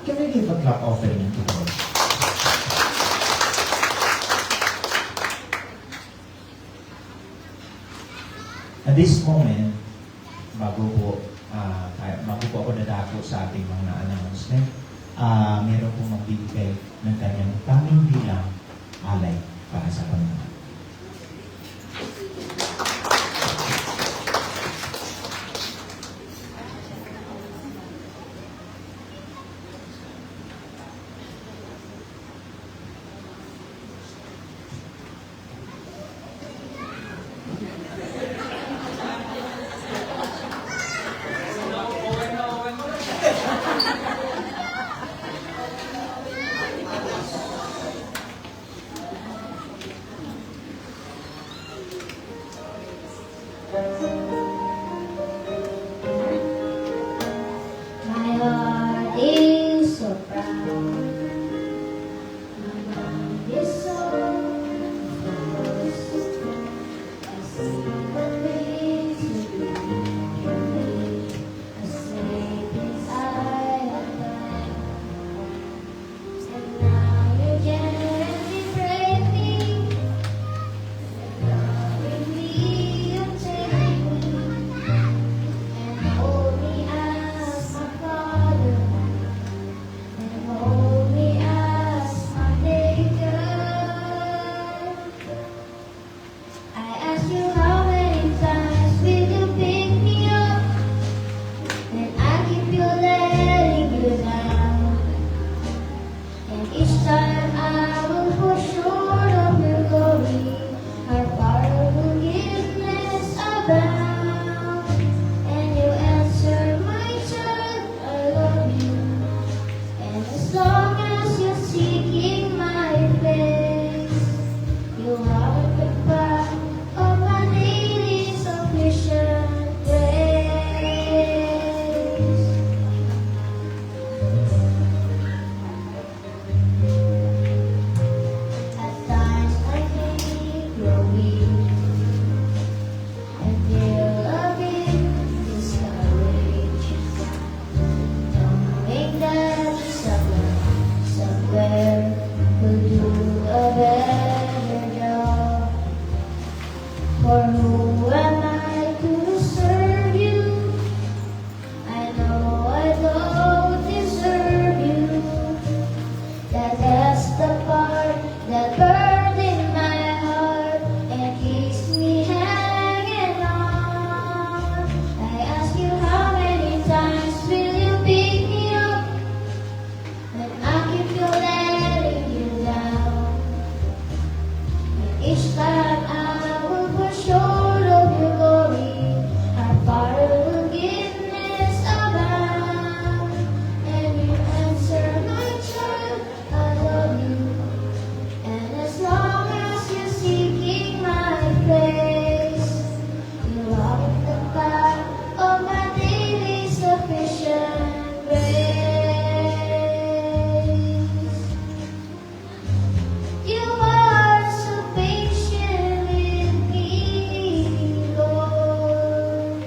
Can we give a clap offering to God? At this moment, bago po ako dadako sa ating mga announcement, meron po magbibigay ng kanyang taming bilang alay para sa Panginoon. My heart is so proud. My mind is so focused. I see what makes you believe. I say things I have done. And now you gently break me. Loving me, you take me. And hold me as my father, and hold me as my maker. I ask you how many times will you pick me up, and I keep you letting you down. And each time I will fall short of your glory, our power will forgiveness abound. And you answer, my child, I love you. And as long as you're seeking my face, you are the part of my daily sufficient grace. At times I think you're weak and feel a bit discouraged, knowing that somewhere will do a better job. For who am I to serve you? I know I don't deserve you. That's the part that burned in my heart and keeps me hanging on. I ask you how many times will you pick me up, and I keep you letting you down. And each time I will fall short of your glory, our Father will forgiveness abound. And you answer, my child, I love you. And as long as you're seeking my face, you are the God of my daily sufficient grace. You are so patient with me, Lord.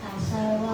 As I walk